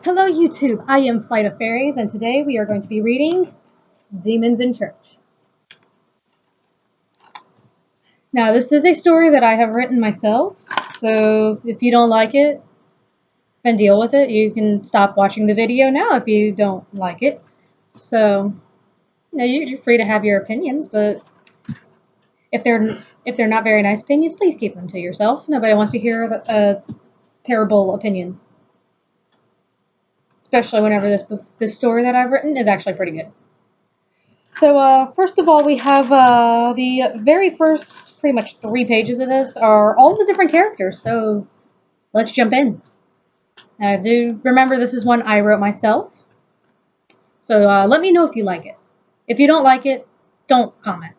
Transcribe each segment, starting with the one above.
Hello YouTube, I am Flight of Fairies, and today we are going to be reading Demons in Church. Now this is a story that I have written myself, so if you don't like it, then deal with it. You can stop watching the video now if you don't like it. So, you're free to have your opinions, but if they're not very nice opinions, please keep them to yourself. Nobody wants to hear a terrible opinion. Especially whenever this story that I've written is actually pretty good. So, first of all, we have the very first, pretty much 3 pages of this are all the different characters, so let's jump in. I do remember this is one I wrote myself, so let me know if you like it. If you don't like it, don't comment,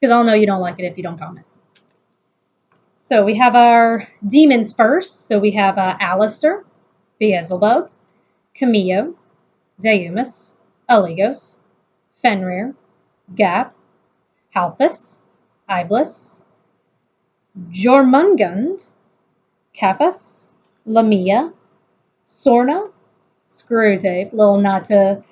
because I'll know you don't like it if you don't comment. So we have our demons first, so we have Alistair, Beelzebub, Camillo, Deumas, Aligos, Fenrir, Gap, Halphus, Iblis, Jormungand, Kappas, Lamia, Sorna, Screwtape, little nod to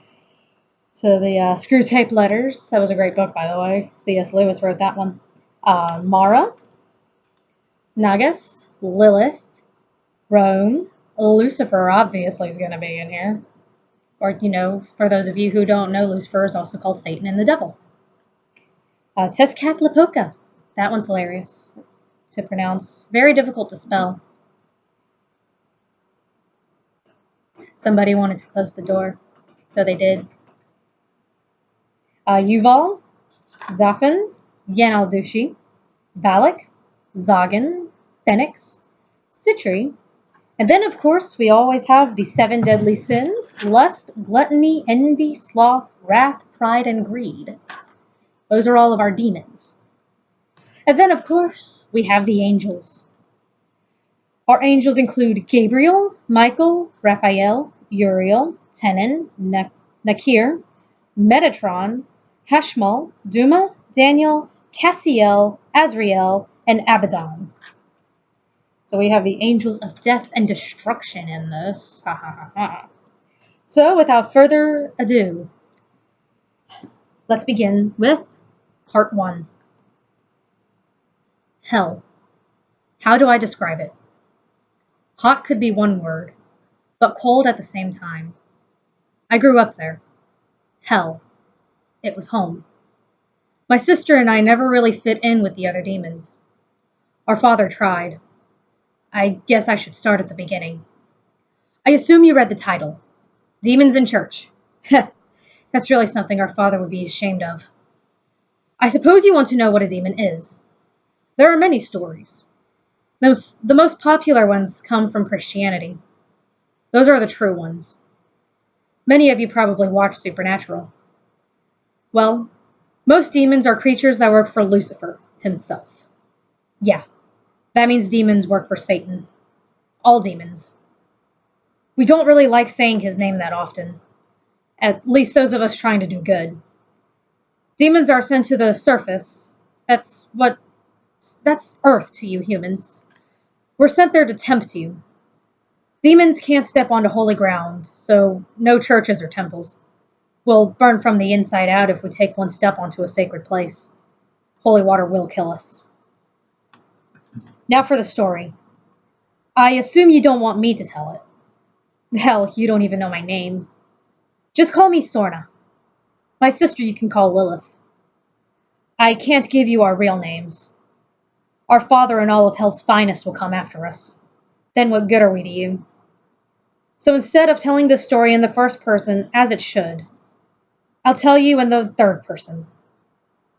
the Screwtape letters. That was a great book, by the way. C.S. Lewis wrote that one. Mara, Nagas, Lilith, Rome, Lucifer obviously is going to be in here. Or, for those of you who don't know, Lucifer is also called Satan and the Devil. Tezcatlipoca. That one's hilarious to pronounce. Very difficult to spell. Somebody wanted to close the door, so they did. Yuval, Zafin, Yanaldushi, Balak, Zagan, Phoenix, Citri, and then, of course, we always have the 7 deadly sins: lust, gluttony, envy, sloth, wrath, pride, and greed. Those are all of our demons. And then, of course, we have the angels. Our angels include Gabriel, Michael, Raphael, Uriel, Tenon, Nakir, Metatron, Hashmal, Duma, Daniel, Cassiel, Azrael, and Abaddon. So we have the angels of death and destruction in this. Ha ha ha ha. So without further ado, let's begin with part 1. Hell. How do I describe it? Hot could be one word, but cold at the same time. I grew up there. Hell. It was home. My sister and I never really fit in with the other demons. Our father tried. I guess I should start at the beginning. I assume you read the title. Demons in Church. That's really something our father would be ashamed of. I suppose you want to know what a demon is. There are many stories. The most popular ones come from Christianity. Those are the true ones. Many of you probably watch Supernatural. Well, most demons are creatures that work for Lucifer himself. Yeah, that means demons work for Satan. All demons. We don't really like saying his name that often. At least those of us trying to do good. Demons are sent to the surface. That's Earth to you humans. We're sent there to tempt you. Demons can't step onto holy ground, so no churches or temples. We'll burn from the inside out if we take one step onto a sacred place. Holy water will kill us. Now for the story. I assume you don't want me to tell it. Hell, you don't even know my name. Just call me Sorna. My sister you can call Lilith. I can't give you our real names. Our father and all of Hell's finest will come after us. Then what good are we to you? So instead of telling the story in the first person, as it should, I'll tell you in the third person.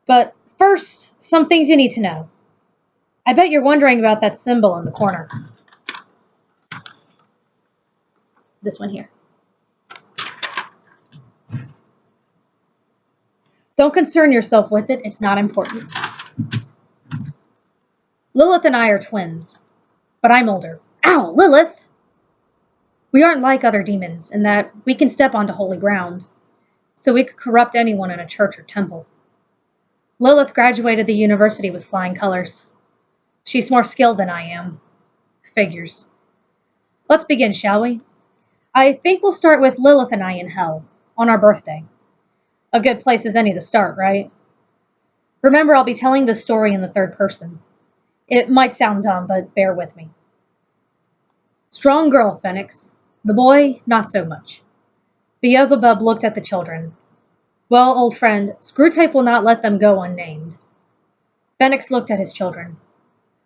But first, some things you need to know. I bet you're wondering about that symbol in the corner. This one here. Don't concern yourself with it, it's not important. Lilith and I are twins, but I'm older. Ow, Lilith! We aren't like other demons in that we can step onto holy ground, so we could corrupt anyone in a church or temple. Lilith graduated the university with flying colors. She's more skilled than I am. Figures. Let's begin, shall we? I think we'll start with Lilith and I in hell, on our birthday. A good place as any to start, right? Remember, I'll be telling this story in the third person. It might sound dumb, but bear with me. Strong girl, Phoenix. The boy, not so much. Beelzebub looked at the children. Well, old friend, Screwtape will not let them go unnamed. Phoenix looked at his children.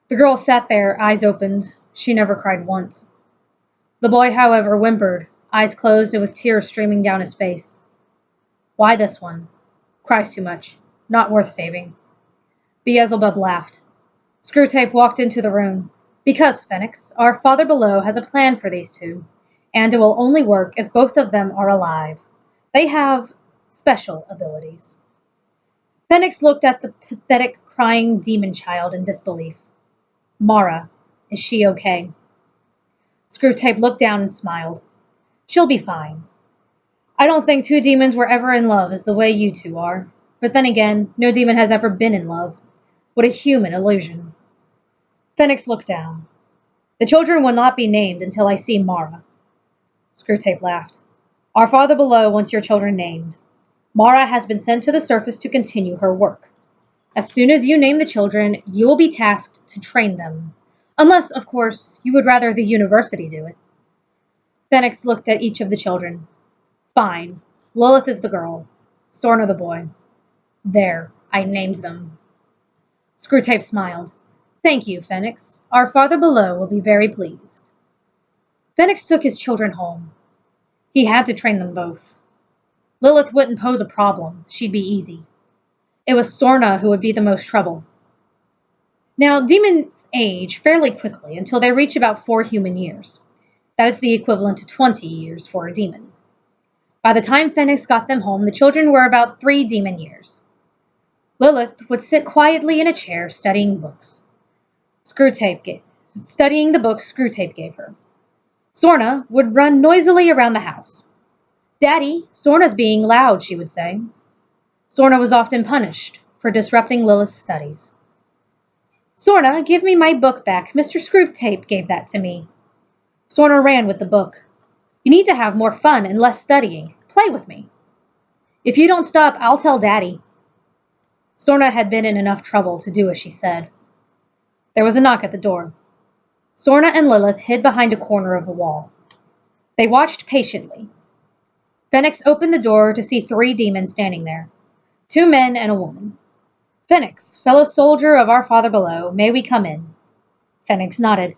The girl sat there, eyes opened. She never cried once. The boy, however, whimpered, eyes closed and with tears streaming down his face. Why this one? Cries too much. Not worth saving. Beelzebub laughed. Screwtape walked into the room. Because, Phoenix, our Father below has a plan for these two, and it will only work if both of them are alive. They have special abilities. Phoenix looked at the pathetic, crying demon child in disbelief. Mara, is she okay? Screwtape looked down and smiled. She'll be fine. I don't think two demons were ever in love as the way you two are. But then again, no demon has ever been in love. What a human illusion. Phoenix looked down. The children will not be named until I see Mara. Screwtape laughed. Our Father below wants your children named. Mara has been sent to the surface to continue her work. As soon as you name the children, you will be tasked to train them. Unless, of course, you would rather the university do it. Phoenix looked at each of the children. Fine. Lilith is the girl. Sorna the boy. There, I named them. Screwtape smiled. Thank you, Phoenix. Our Father below will be very pleased. Phoenix took his children home. He had to train them both. Lilith wouldn't pose a problem. She'd be easy. It was Sorna who would be the most trouble. Now, demons age fairly quickly until they reach about 4 human years. That is the equivalent to 20 years for a demon. By the time Phoenix got them home, the children were about 3 demon years. Lilith would sit quietly in a chair studying books. Studying the books Screwtape gave her. Sorna would run noisily around the house. Daddy, Sorna's being loud, she would say. Sorna was often punished for disrupting Lilith's studies. Sorna, give me my book back. Mr. Screwtape gave that to me. Sorna ran with the book. You need to have more fun and less studying. Play with me. If you don't stop, I'll tell Daddy. Sorna had been in enough trouble to do as she said. There was a knock at the door. Sorna and Lilith hid behind a corner of the wall. They watched patiently. Phoenix opened the door to see 3 demons standing there. 2 men and a woman. Phoenix, fellow soldier of our Father below, may we come in? Phoenix nodded.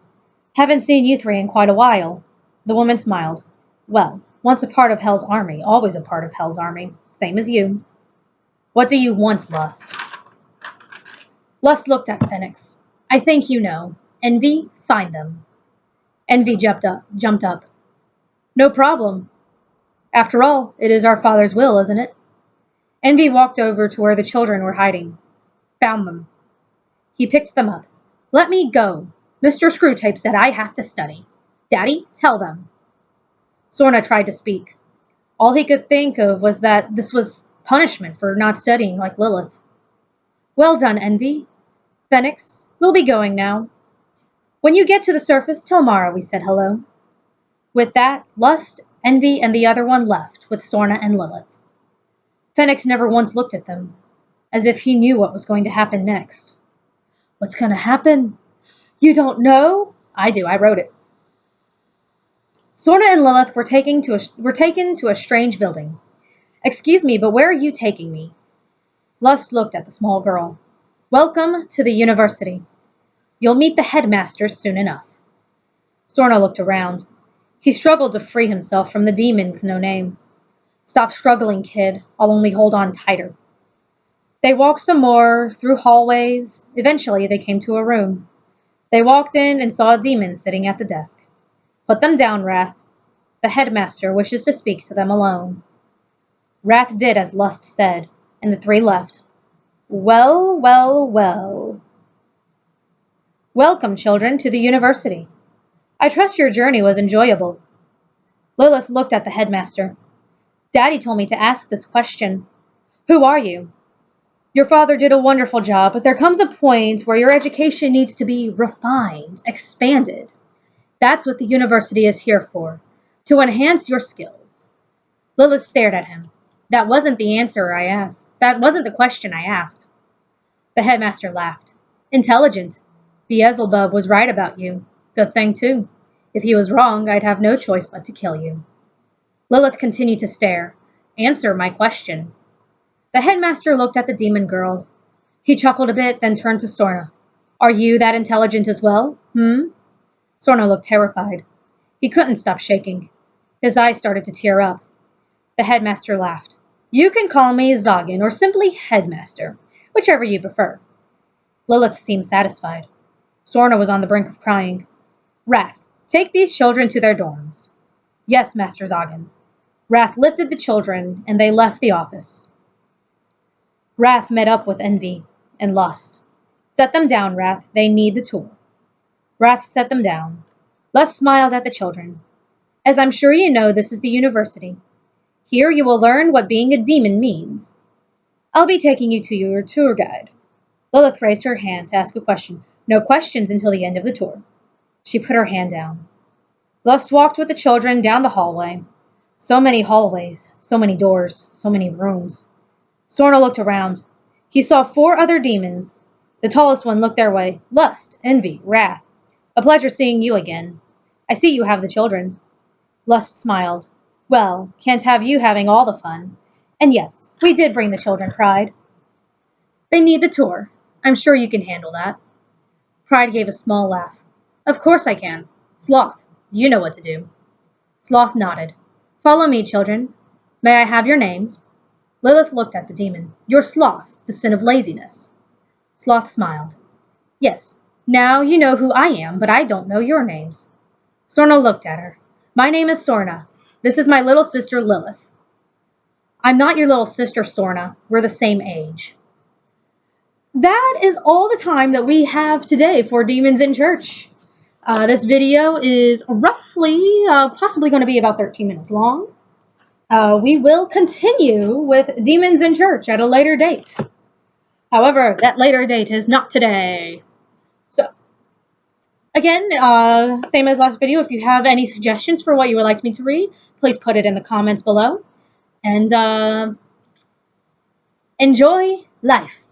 Haven't seen you 3 in quite a while. The woman smiled. Well, once a part of Hell's army, always a part of Hell's army. Same as you. What do you want, Lust? Lust looked at Phoenix. I think you know. Envy, find them. Envy jumped up. No problem. After all, it is our Father's will, isn't it? Envy walked over to where the children were hiding. Found them. He picked them up. Let me go. Mr. Screwtape said I have to study. Daddy, tell them. Sorna tried to speak. All he could think of was that this was punishment for not studying like Lilith. Well done, Envy. Phoenix, we'll be going now. When you get to the surface, tell Mara we said hello. With that, Lust, Envy, and the other one left with Sorna and Lilith. Phoenix never once looked at them, as if he knew what was going to happen next. What's going to happen? You don't know? I do, I wrote it. Sorna and Lilith were taken to a strange building. Excuse me, but where are you taking me? Lust looked at the small girl. Welcome to the university. You'll meet the headmasters soon enough. Sorna looked around. He struggled to free himself from the demon with no name. Stop struggling, kid. I'll only hold on tighter. They walked some more, through hallways. Eventually, they came to a room. They walked in and saw a demon sitting at the desk. Put them down, Wrath. The headmaster wishes to speak to them alone. Wrath did as Lust said, and the 3 left. Well, well, well. Welcome, children, to the university. I trust your journey was enjoyable. Lilith looked at the headmaster. Daddy told me to ask this question. Who are you? Your father did a wonderful job, but there comes a point where your education needs to be refined, expanded. That's what the university is here for. To enhance your skills. Lilith stared at him. That wasn't the answer I asked. That wasn't the question I asked. The headmaster laughed. Intelligent. Beelzebub was right about you. Good thing, too. If he was wrong, I'd have no choice but to kill you. Lilith continued to stare. Answer my question. The headmaster looked at the demon girl. He chuckled a bit, then turned to Sorna. Are you that intelligent as well? Sorna looked terrified. He couldn't stop shaking. His eyes started to tear up. The headmaster laughed. You can call me Zoggin or simply headmaster, whichever you prefer. Lilith seemed satisfied. Sorna was on the brink of crying. Wrath, take these children to their dorms. Yes, Master Zoggin. Wrath lifted the children, and they left the office. Wrath met up with envy and lust. Set them down, Wrath. They need the tour. Wrath set them down. Lust smiled at the children. As I'm sure you know, this is the university. Here you will learn what being a demon means. I'll be taking you to your tour guide. Lilith raised her hand to ask a question. No questions until the end of the tour. She put her hand down. Lust walked with the children down the hallway. So many hallways, so many doors, so many rooms. Sorna looked around. He saw 4 other demons. The tallest one looked their way. Lust, envy, wrath. A pleasure seeing you again. I see you have the children. Lust smiled. Well, can't have you having all the fun. And yes, we did bring the children, Pride. They need the tour. I'm sure you can handle that. Pride gave a small laugh. Of course I can. Sloth, you know what to do. Sloth nodded. Follow me, children. May I have your names? Lilith looked at the demon. You're Sloth, the sin of laziness. Sloth smiled. Yes, now you know who I am, but I don't know your names. Sorna looked at her. My name is Sorna. This is my little sister, Lilith. I'm not your little sister, Sorna. We're the same age. That is all the time that we have today for Demons in Church. This video is roughly, possibly going to be about 13 minutes long. We will continue with Demons in Church at a later date. However, that later date is not today. So, again, same as last video, if you have any suggestions for what you would like me to read, please put it in the comments below. And enjoy life.